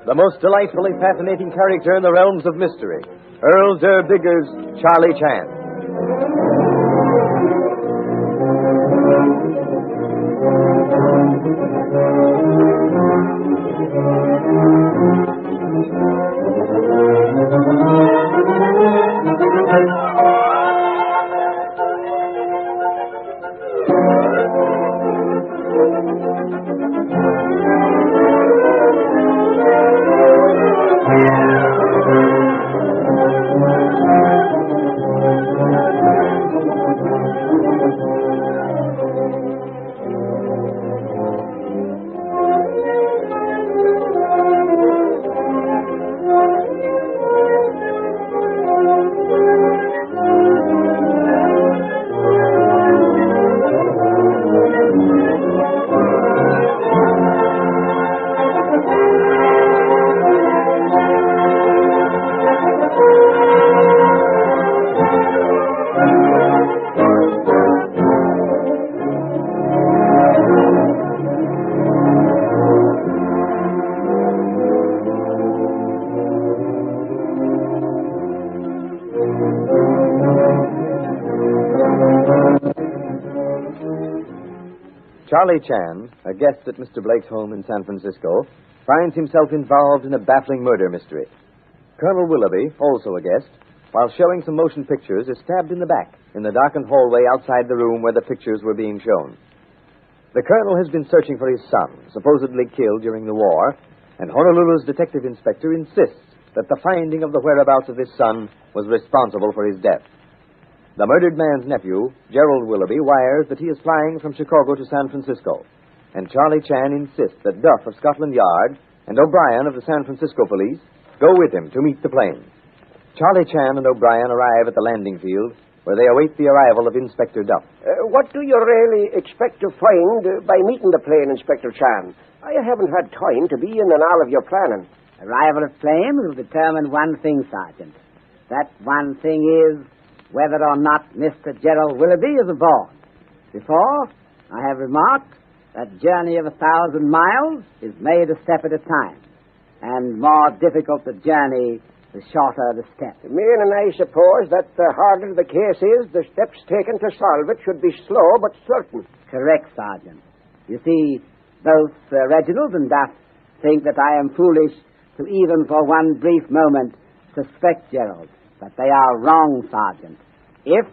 the most delightfully fascinating character in the realms of mystery, Earl Derr Biggers, Charlie Chan. Charlie Chan, a guest at Mr. Blake's home in San Francisco, finds himself involved in a baffling murder mystery. Colonel Willoughby, also a guest, while showing some motion pictures, is stabbed in the back in the darkened hallway outside the room where the pictures were being shown. The colonel has been searching for his son, supposedly killed during the war, and Honolulu's detective inspector insists that the finding of the whereabouts of his son was responsible for his death. The murdered man's nephew, Gerald Willoughby, wires that he is flying from Chicago to San Francisco, and Charlie Chan insists that Duff of Scotland Yard and O'Brien of the San Francisco police go with him to meet the plane. Charlie Chan and O'Brien arrive at the landing field, where they await the arrival of Inspector Duff. What do you really expect to find by meeting the plane, Inspector Chan? I haven't had time to be in and all of your planning. Arrival of plane will determine one thing, Sergeant. That one thing is whether or not Mr. Gerald Willoughby is aboard. Before, I have remarked that journey of 1,000 miles is made a step at a time, and more difficult the journey, the shorter the step. Meaning, I suppose, that the harder the case is, the steps taken to solve it should be slow but certain. Correct, Sergeant. You see, both Reginald and Duff think that I am foolish to even for one brief moment suspect Gerald. But they are wrong, Sergeant. If,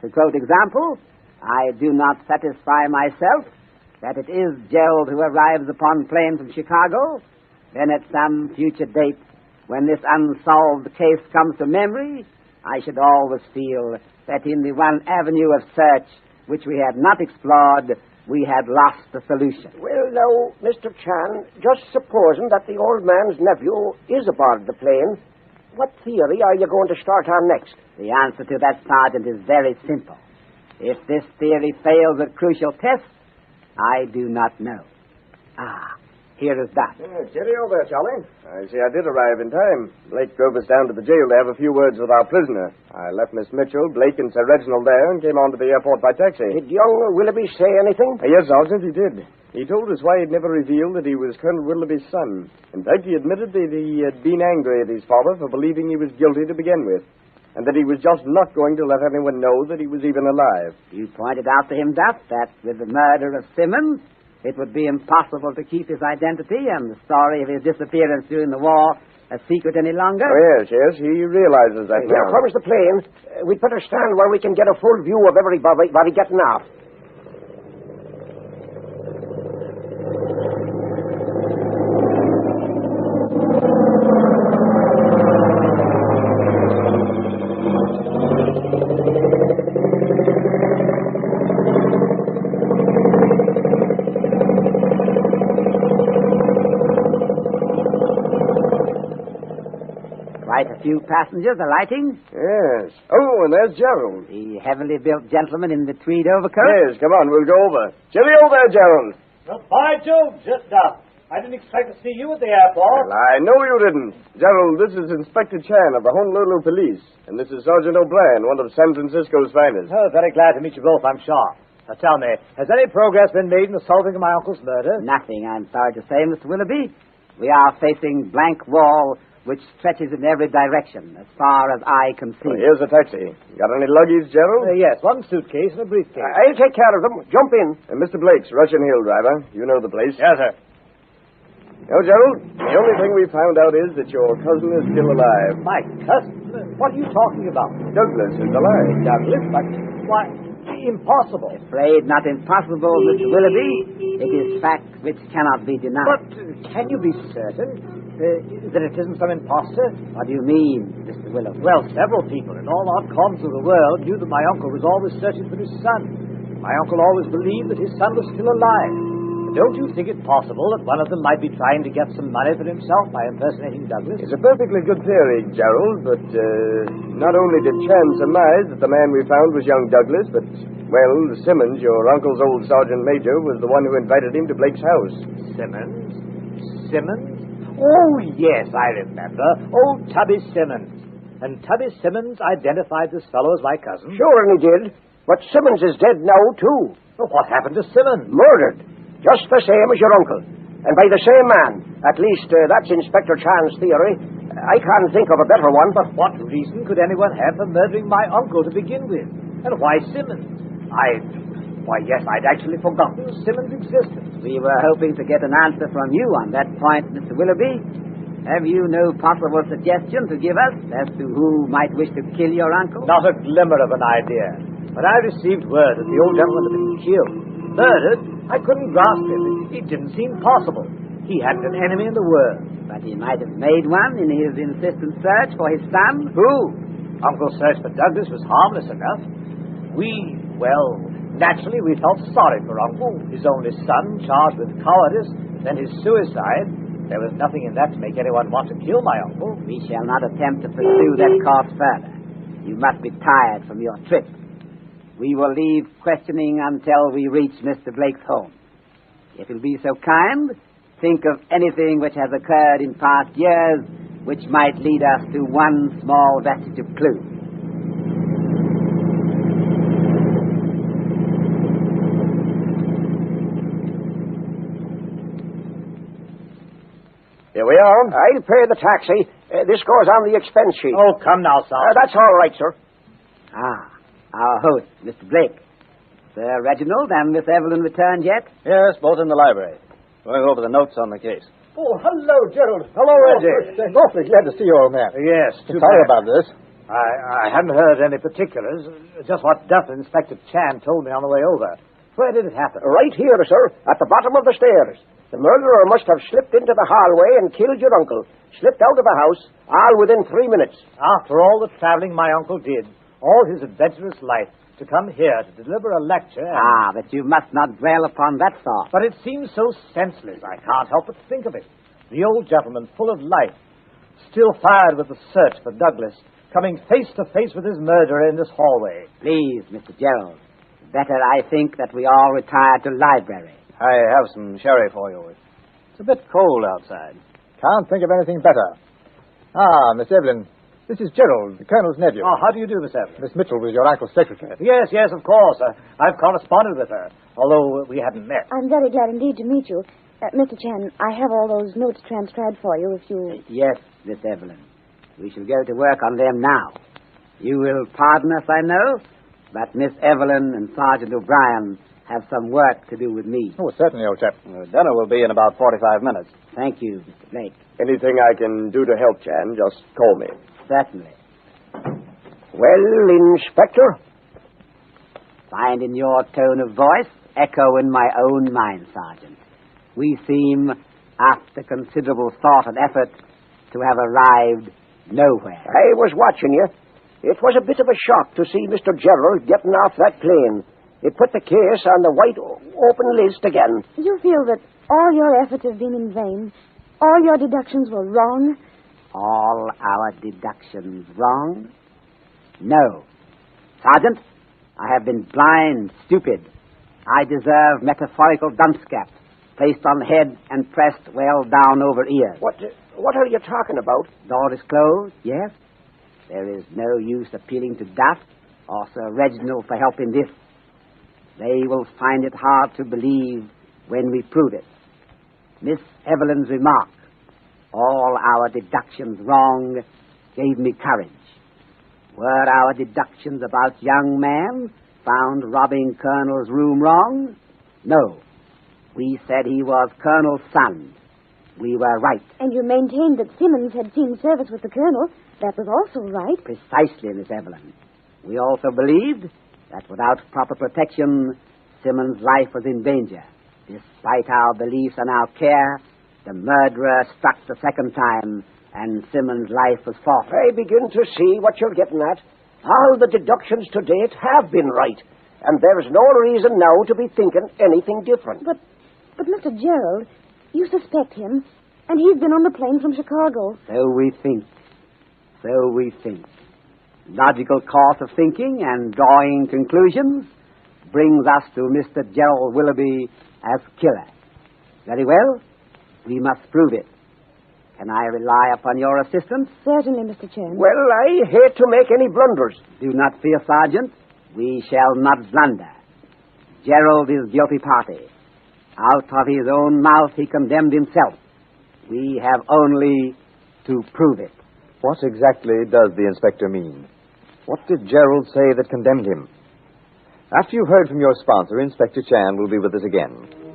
to quote example, I do not satisfy myself that it is Gerald who arrives upon plane from Chicago, then at some future date, when this unsolved case comes to memory, I should always feel that in the one avenue of search which we had not explored, we had lost the solution. Well, now, Mr. Chan, just supposing that the old man's nephew is aboard the plane, what theory are you going to start on next? The answer to that, Sergeant, is very simple. If this theory fails at crucial tests, I do not know. Here is that. Cheerio there, Charlie. I see I did arrive in time. Blake drove us down to the jail to have a few words with our prisoner. I left Miss Mitchell, Blake, and Sir Reginald there and came on to the airport by taxi. Did young Willoughby say anything? Yes, Sergeant, he did. He told us why he'd never revealed that he was Colonel Willoughby's son. In fact, he admitted that he had been angry at his father for believing he was guilty to begin with, and that he was just not going to let anyone know that he was even alive. You pointed out to him, Duff, that with the murder of Simmons, it would be impossible to keep his identity and the story of his disappearance during the war a secret any longer. Oh, yes, he realizes that now. Here comes the plane. We'd better stand where we can get a full view of everybody getting off. Quite a few passengers alighting. Yes. Oh, and there's Gerald. The heavily built gentleman in the tweed overcoat. Yes, come on, we'll go over. Cheerio there, Gerald. Well, by Jove, just up. I didn't expect to see you at the airport. Well, I know you didn't. Gerald, this is Inspector Chan of the Honolulu Police, and this is Sergeant O'Brien, one of San Francisco's finest. Oh, very glad to meet you both, I'm sure. Now, tell me, has any progress been made in the solving of my uncle's murder? Nothing, I'm sorry to say, Mr. Willoughby. We are facing blank wall which stretches in every direction as far as eye can see. Well, here's a taxi. Got any luggage, Gerald? Yes, one suitcase and a briefcase. I'll take care of them. Jump in. Mr. Blake's Russian Hill driver. You know the place. Yes, sir. No, Gerald, the only thing we found out is that your cousin is still alive. My cousin? What are you talking about? Douglas is alive. Douglas? But why? Impossible. Afraid not impossible, Mr. Willoughby. It is fact which cannot be denied. But can you be certain that it isn't some impostor? What do you mean, Mr. Willoughby? Well, several people in all odd corners of the world knew that my uncle was always searching for his son. My uncle always believed that his son was still alive. But don't you think it possible that one of them might be trying to get some money for himself by impersonating Douglas? It's a perfectly good theory, Gerald, but not only did Chan surmise that the man we found was young Douglas, but, well, Simmons, your uncle's old sergeant major, was the one who invited him to Blake's house. Simmons? Oh, yes, I remember. Old Tubby Simmons. And Tubby Simmons identified this fellow as my cousin? Sure, and he did. But Simmons is dead now, too. Well, what happened to Simmons? Murdered. Just the same as your uncle. And by the same man. At least, that's Inspector Chan's theory. I can't think of a better one. But what reason could anyone have for murdering my uncle to begin with? And why Simmons? Why, yes, I'd actually forgotten Simmons' existence. We were hoping to get an answer from you on that point, Mr. Willoughby. Have you no possible suggestion to give us as to who might wish to kill your uncle? Not a glimmer of an idea. When I received word that the old gentleman had been killed, murdered, I couldn't grasp it. It didn't seem possible. He hadn't an enemy in the world. But he might have made one in his insistent search for his son. Who? Uncle's search for Douglas was harmless enough. Naturally we felt sorry for Uncle, his only son, charged with cowardice, then his suicide. There was nothing in that to make anyone want to kill my uncle. We shall not attempt to pursue that course further. You must be tired from your trip. We will leave questioning until we reach Mr. Blake's home. If you'll be so kind, think of anything which has occurred in past years which might lead us to one small vestige of clue. Here we are. I'll pay the taxi. This goes on the expense sheet. Oh, come now, Sergeant. That's all right, sir. Our host, Mr. Blake. Sir Reginald and Miss Evelyn returned yet? Yes, both in the library. Going over the notes on the case. Oh, hello, Gerald. Hello, Reggie. Awfully glad to see you, old man. Yes, Sorry about this. I hadn't heard any particulars. Just what Duff and Inspector Chan told me on the way over. Where did it happen? Right here, sir, at the bottom of the stairs. The murderer must have slipped into the hallway and killed your uncle. Slipped out of the house, all within 3 minutes. After all the traveling my uncle did, all his adventurous life, to come here to deliver a lecture... but you must not dwell upon that thought. But it seems so senseless, I can't help but think of it. The old gentleman, full of life, still fired with the search for Douglas, coming face to face with his murderer in this hallway. Please, Mr. Gerald. Better, I think, that we all retire to library. I have some sherry for you. It's a bit cold outside. Can't think of anything better. Miss Evelyn, this is Gerald, the Colonel's nephew. Oh, how do you do, Miss Evelyn? Miss Mitchell was your uncle's secretary. Yes, of course. I've corresponded with her, although we hadn't met. I'm very glad indeed to meet you. Mr. Chan, I have all those notes transcribed for you if you... Yes, Miss Evelyn. We shall go to work on them now. You will pardon us, I know, but Miss Evelyn and Sergeant O'Brien have some work to do with me. Oh, certainly, old chap. Dinner will be in about 45 minutes. Thank you, Mr. Blake. Anything I can do to help, Chan, just call me. Certainly. Well, Inspector? Find in your tone of voice echo in my own mind, Sergeant. We seem, after considerable thought and effort, to have arrived nowhere. I was watching you. It was a bit of a shock to see Mr. Gerald getting off that plane. It put the case on the white open list again. You feel that all your efforts have been in vain? All your deductions were wrong? All our deductions wrong? No. Sergeant, I have been blind, stupid. I deserve metaphorical dumbscap, placed on head and pressed well down over ears. What are you talking about? Door is closed, yes. There is no use appealing to Duff or Sir Reginald for help in this. They will find it hard to believe when we prove it. Miss Evelyn's remark, all our deductions wrong gave me courage. Were our deductions about young man found robbing Colonel's room wrong? No. We said he was Colonel's son. We were right. And you maintained that Simmons had seen service with the Colonel. That was also right. Precisely, Miss Evelyn. We also believed that without proper protection, Simmons' life was in danger. Despite our beliefs and our care, the murderer struck the second time, and Simmons' life was forfeit. I begin to see what you're getting at. All the deductions to date have been right, and there's no reason now to be thinking anything different. But Mr. Gerald, you suspect him, and he's been on the plane from Chicago. So we think. Logical course of thinking and drawing conclusions brings us to Mr. Gerald Willoughby as killer. Very well. We must prove it. Can I rely upon your assistance? Certainly, Mr. Chan. Well, I hate to make any blunders. Do not fear, Sergeant. We shall not blunder. Gerald is guilty party. Out of his own mouth he condemned himself. We have only to prove it. What exactly does the inspector mean? What did Gerald say that condemned him? After you've heard from your sponsor, Inspector Chan will be with us again.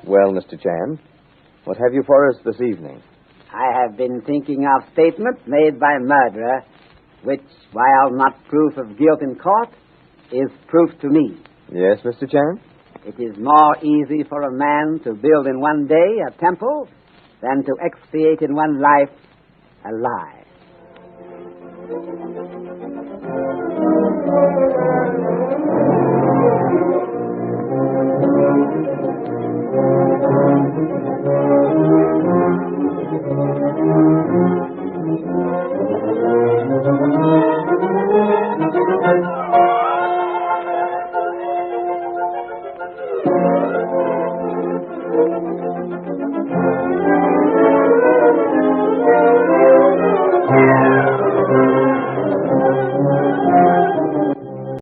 Well, Mr. Chan, what have you for us this evening? I have been thinking of statements made by murderer, which, while not proof of guilt in court, is proof to me. Yes, Mr. Chan? It is more easy for a man to build in one day a temple than to expiate in one life a lie.